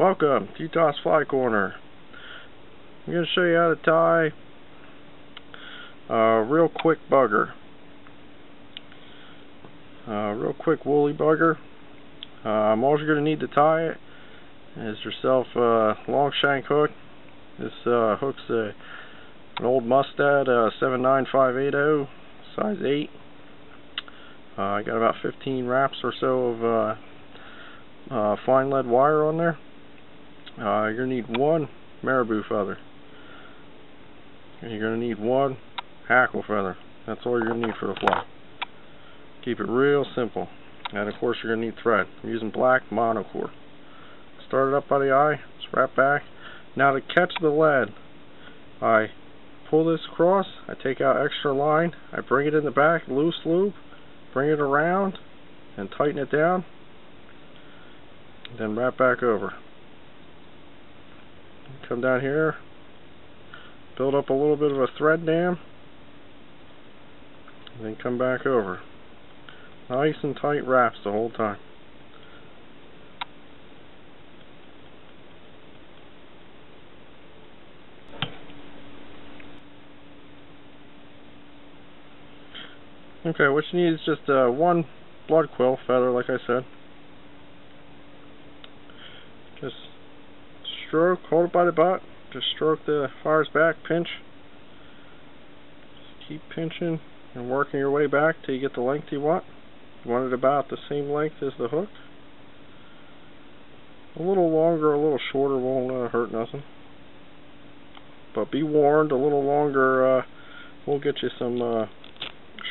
Welcome to Utah's Fly Corner. I'm going to show you how to tie a real quick bugger. Real quick woolly bugger. All you're going to need to tie it is yourself a long shank hook. This hook's an old Mustad 79580, size 8. I got about 15 wraps or so of fine lead wire on there. You're going to need one marabou feather. And you're going to need one hackle feather. That's all you're going to need for the fly. Keep it real simple. And of course you're going to need thread. I'm using black monocord. Start it up by the eye, just wrap back. Now to catch the lead, I pull this across, I take out extra line, I bring it in the back, loose loop, bring it around, and tighten it down, then wrap back over. Come down here, build up a little bit of a thread dam, and then come back over. Nice and tight wraps the whole time. Okay, what you need is just one blood quill feather, like I said. Just stroke, hold it by the butt, just stroke the fires back, pinch. Just keep pinching and working your way back till you get the length you want. You want it about the same length as the hook. A little longer, a little shorter won't hurt nothing. But be warned, a little longer will get you some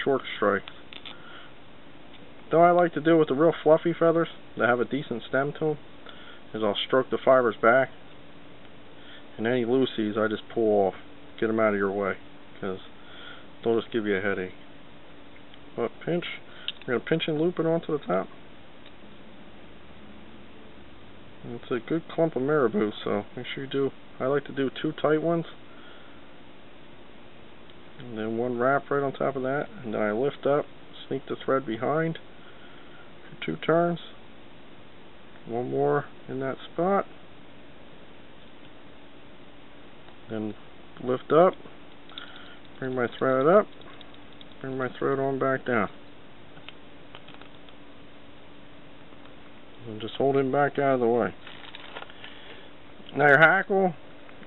short strike. Though I like to do with the real fluffy feathers that have a decent stem to them, is I'll stroke the fibers back, and any loosies I just pull off, get them out of your way, because they'll just give you a headache. But pinch, you're going to pinch and loop it onto the top. And it's a good clump of marabou, so make sure you do. I like to do 2 tight ones, and then one wrap right on top of that, and then I lift up, sneak the thread behind for 2 turns, one more in that spot, then lift up, bring my thread up, bring my thread on back down, and just hold him back out of the way. Now your hackle,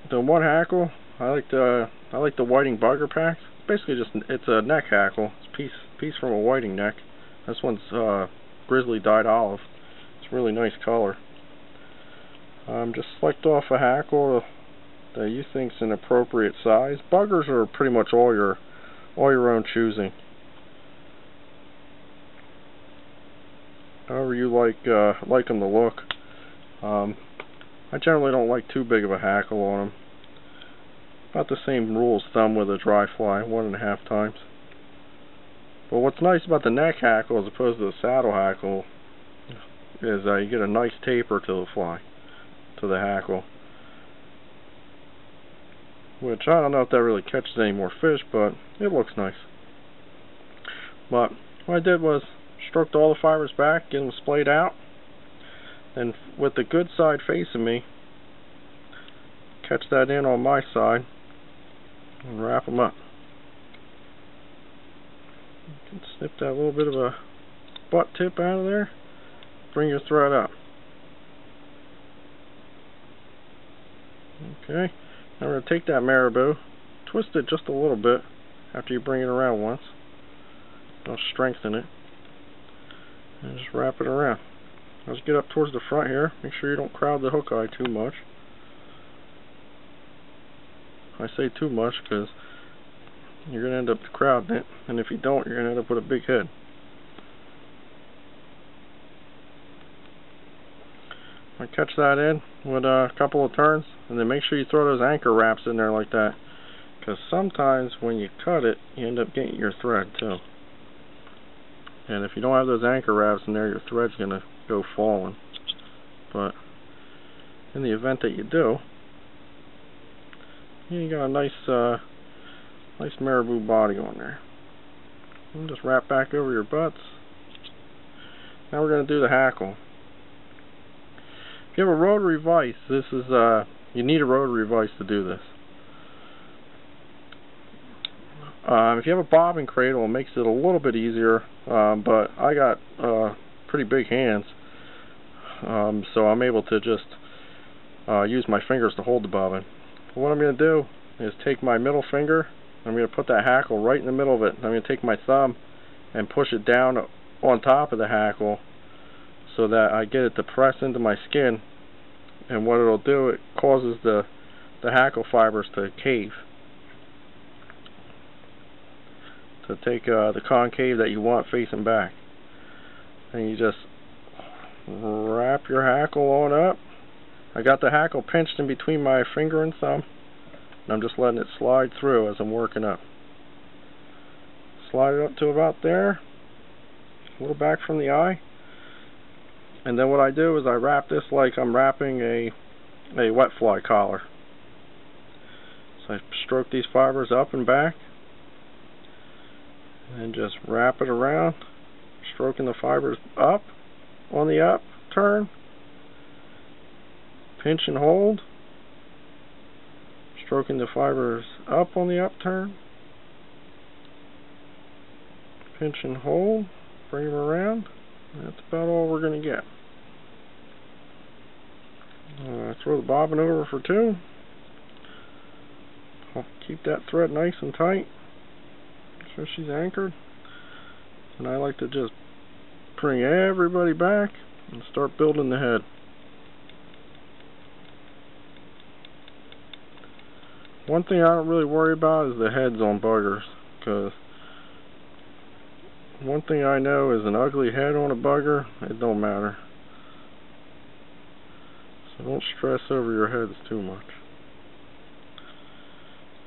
the one hackle, I like the whiting bugger packs. Basically, it's a neck hackle. It's a piece from a whiting neck. This one's grizzly dyed olive. It's a really nice color. Just select off a hackle that you think's an appropriate size. Buggers are pretty much all your own choosing. However you like them to look. I generally don't like too big of a hackle on them. About the same rule as thumb with a dry fly, 1.5 times. But what's nice about the neck hackle as opposed to the saddle hackle is you get a nice taper to the fly, to the hackle. Which I don't know if that really catches any more fish, but it looks nice. But what I did was stroked all the fibers back, get them splayed out, and with the good side facing me, catch that in on my side and wrap them up. You can snip that little bit of a butt tip out of there, bring your thread up. Okay, now we're going to take that marabou, twist it just a little bit after you bring it around once. It'll strengthen it, and just wrap it around. Let's get up towards the front here. Make sure you don't crowd the hook eye too much. I say too much because you're going to end up crowding it, and if you don't, you're going to end up with a big head. I catch that in with a couple of turns, and then make sure you throw those anchor wraps in there like that, because sometimes when you cut it, you end up getting your thread too. And if you don't have those anchor wraps in there, your thread's going to go falling. But in the event that you do, you got a nice marabou body on there. And just wrap back over your butts. Now we're going to do the hackle. If you have a rotary vise, this is you need a rotary vise to do this. If you have a bobbin cradle, it makes it a little bit easier, but I got pretty big hands, so I'm able to just use my fingers to hold the bobbin. But what I'm going to do is take my middle finger, I'm going to put that hackle right in the middle of it. I'm going to take my thumb and push it down on top of the hackle so that I get it to press into my skin, and what it'll do, it causes the hackle fibers to cave, to take the concave that you want facing back. And you just wrap your hackle on up. I got the hackle pinched in between my finger and thumb, and I'm just letting it slide through as I'm working up. Slide it up to about there, a little back from the eye. And then what I do is I wrap this like I'm wrapping a wet fly collar. So I stroke these fibers up and back, and just wrap it around, stroking the fibers up on the upturn, pinch and hold, stroking the fibers up on the upturn, pinch and hold, bring them around. That's about all we're going to get. Throw the bobbin over for 2. I'll keep that thread nice and tight so she's anchored. And I like to just bring everybody back and start building the head. One thing I don't really worry about is the heads on buggers, because one thing I know is an ugly head on a bugger, it don't matter. So don't stress over your heads too much.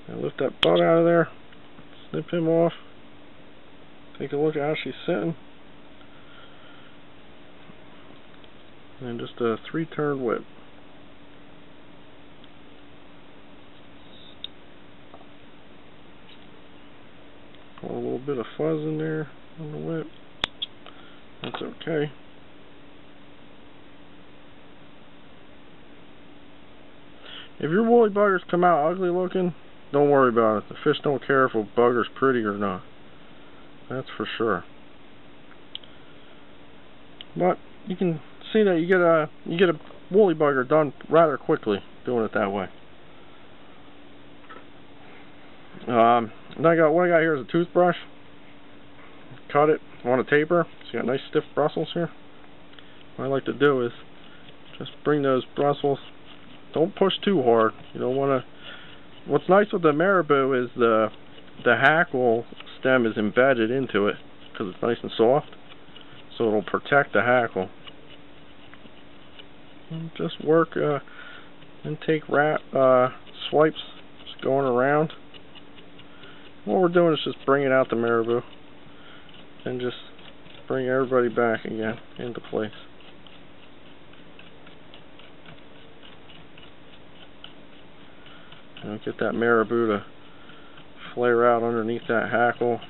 Now lift that butt out of there, snip him off, take a look at how she's sitting, and just a 3-turn whip. Got a little bit of fuzz in there on the whip. That's okay. If your woolly buggers come out ugly looking, don't worry about it. The fish don't care if a bugger's pretty or not. That's for sure. But you can see that you get a woolly bugger done rather quickly doing it that way. And what I got here is a toothbrush. Cut it on a taper. So you got nice stiff bristles here. What I like to do is just bring those bristles. Don't push too hard. You don't want to. What's nice with the marabou is the hackle stem is embedded into it because it's nice and soft, so it'll protect the hackle. And just work and take swipes, just going around. What we're doing is just bringing out the marabou and just bring everybody back again into place. And get that marabou to flare out underneath that hackle.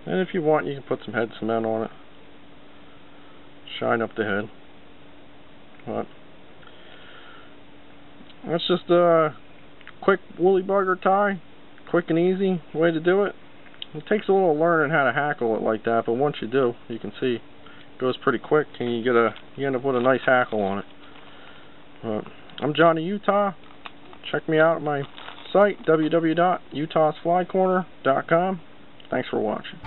And if you want, you can put some head cement on it. Shine up the head. But that's just a quick woolly bugger tie. Quick and easy way to do it. It takes a little learning how to hackle it like that, but once you do, you can see it goes pretty quick, and you end up with a nice hackle on it. I'm Johnny Utah. Check me out at my site, www.utahsflycorner.com. Thanks for watching.